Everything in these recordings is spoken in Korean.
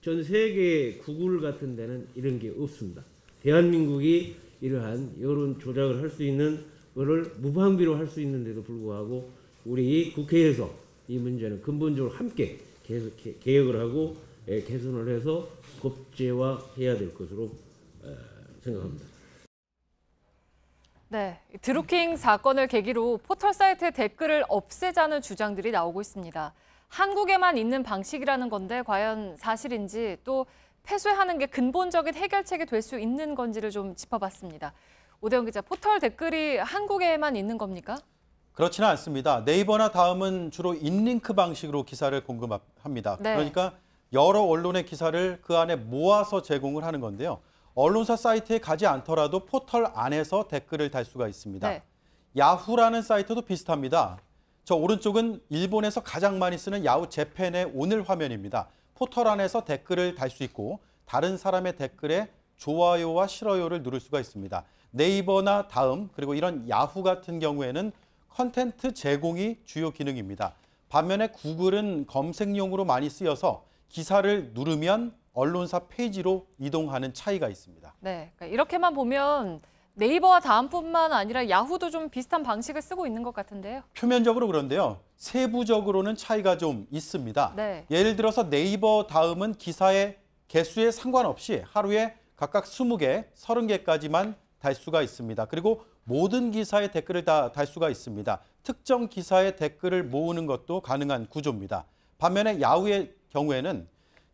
전 세계 구글 같은 데는 이런 게 없습니다. 대한민국이 이러한 여론 조작을 할 수 있는 것을 무방비로 할 수 있는데도 불구하고 우리 국회에서 이 문제는 근본적으로 함께 계속 개혁을 하고 개선을 해서 법제화해야 될 것으로 생각합니다. 네, 드루킹 사건을 계기로 포털 사이트의 댓글을 없애자는 주장들이 나오고 있습니다. 한국에만 있는 방식이라는 건데 과연 사실인지 또 폐쇄하는 게 근본적인 해결책이 될 수 있는 건지를 좀 짚어봤습니다. 오대영 기자, 포털 댓글이 한국에만 있는 겁니까? 그렇지는 않습니다. 네이버나 다음은 주로 인링크 방식으로 기사를 공급합니다. 네. 그러니까 여러 언론의 기사를 그 안에 모아서 제공을 하는 건데요. 언론사 사이트에 가지 않더라도 포털 안에서 댓글을 달 수가 있습니다. 네. 야후라는 사이트도 비슷합니다. 저 오른쪽은 일본에서 가장 많이 쓰는 야후 재팬의 오늘 화면입니다. 포털 안에서 댓글을 달 수 있고 다른 사람의 댓글에 좋아요와 싫어요를 누를 수가 있습니다. 네이버나 다음 그리고 이런 야후 같은 경우에는 컨텐츠 제공이 주요 기능입니다. 반면에 구글은 검색용으로 많이 쓰여서 기사를 누르면 언론사 페이지로 이동하는 차이가 있습니다. 네, 그러니까 이렇게만 보면 네이버와 다음뿐만 아니라 야후도 좀 비슷한 방식을 쓰고 있는 것 같은데요. 표면적으로 그런데요. 세부적으로는 차이가 좀 있습니다. 네. 예를 들어서 네이버 다음은 기사의 개수에 상관없이 하루에 각각 20개, 30개까지만 달 수가 있습니다. 그리고 모든 기사의 댓글을 다 달 수가 있습니다. 특정 기사의 댓글을 모으는 것도 가능한 구조입니다. 반면에 야후의 경우에는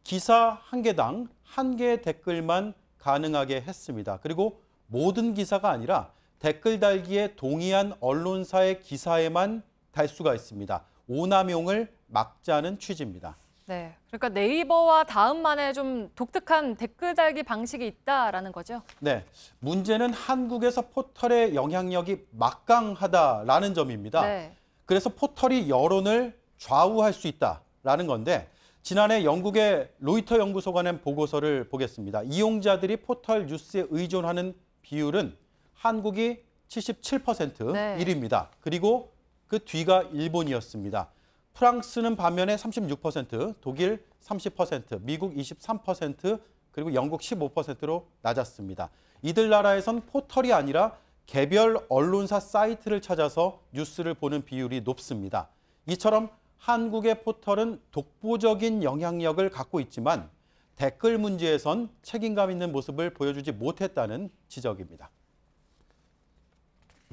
기사 한 개당 한 개의 댓글만 가능하게 했습니다. 그리고 모든 기사가 아니라 댓글 달기에 동의한 언론사의 기사에만 달 수가 있습니다. 오남용을 막자는 취지입니다. 네, 그러니까 네이버와 다음만의 좀 독특한 댓글 달기 방식이 있다라는 거죠? 네, 문제는 한국에서 포털의 영향력이 막강하다라는 점입니다. 네. 그래서 포털이 여론을 좌우할 수 있다라는 건데 지난해 영국의 로이터 연구소가 낸 보고서를 보겠습니다. 이용자들이 포털 뉴스에 의존하는 비율은 한국이 77%, 네. 1위입니다. 그리고 그 뒤가 일본이었습니다. 프랑스는 반면에 36%, 독일 30%, 미국 23%, 그리고 영국 15%로 낮았습니다. 이들 나라에선 포털이 아니라 개별 언론사 사이트를 찾아서 뉴스를 보는 비율이 높습니다. 이처럼 한국의 포털은 독보적인 영향력을 갖고 있지만 댓글 문제에선 책임감 있는 모습을 보여주지 못했다는 지적입니다.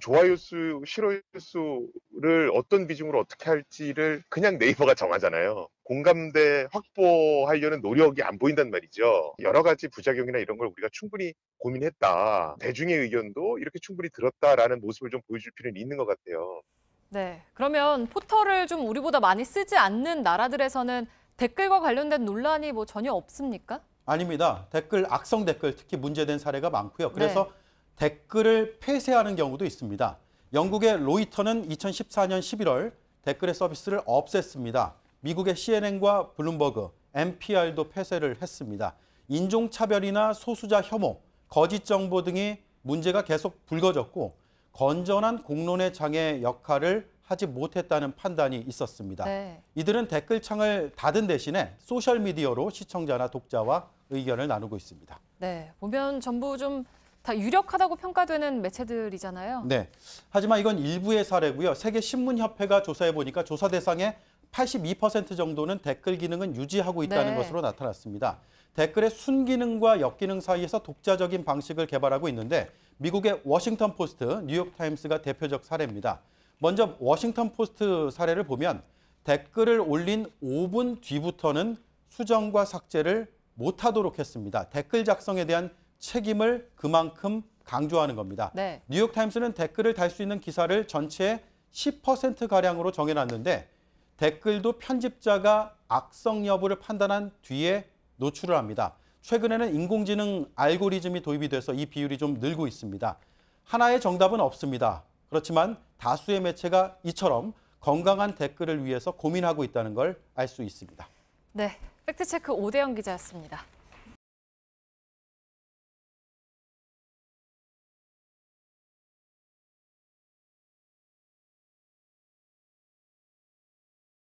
좋아요 수, 싫어요 수를 어떤 비중으로 어떻게 할지를 그냥 네이버가 정하잖아요. 공감대 확보하려는 노력이 안 보인단 말이죠. 여러 가지 부작용이나 이런 걸 우리가 충분히 고민했다. 대중의 의견도 이렇게 충분히 들었다라는 모습을 좀 보여줄 필요는 있는 것 같아요. 네, 그러면 포털을 좀 우리보다 많이 쓰지 않는 나라들에서는 댓글과 관련된 논란이 뭐 전혀 없습니까? 아닙니다. 악성 댓글 특히 문제된 사례가 많고요. 그래서 네. 댓글을 폐쇄하는 경우도 있습니다. 영국의 로이터는 2014년 11월 댓글의 서비스를 없앴습니다. 미국의 CNN과 블룸버그, NPR도 폐쇄를 했습니다. 인종차별이나 소수자 혐오, 거짓 정보 등이 문제가 계속 불거졌고 건전한 공론의 장의 역할을 하지 못했다는 판단이 있었습니다. 네. 이들은 댓글창을 닫은 대신에 소셜미디어로 시청자나 독자와 의견을 나누고 있습니다. 네, 보면 전부 좀 다 유력하다고 평가되는 매체들이잖아요. 네. 하지만 이건 일부의 사례고요. 세계신문협회가 조사해 보니까 조사 대상의 82% 정도는 댓글 기능은 유지하고 있다는 네. 것으로 나타났습니다. 댓글의 순기능과 역기능 사이에서 독자적인 방식을 개발하고 있는데 미국의 워싱턴 포스트, 뉴욕타임스가 대표적 사례입니다. 먼저 워싱턴 포스트 사례를 보면 댓글을 올린 5분 뒤부터는 수정과 삭제를 못하도록 했습니다. 댓글 작성에 대한 책임을 그만큼 강조하는 겁니다. 네. 뉴욕타임스는 댓글을 달 수 있는 기사를 전체의 10%가량으로 정해놨는데 댓글도 편집자가 악성 여부를 판단한 뒤에 노출을 합니다. 최근에는 인공지능 알고리즘이 도입이 돼서 이 비율이 좀 늘고 있습니다. 하나의 정답은 없습니다. 그렇지만 다수의 매체가 이처럼 건강한 댓글을 위해서 고민하고 있다는 걸 알 수 있습니다. 네, 팩트체크 오대영 기자였습니다.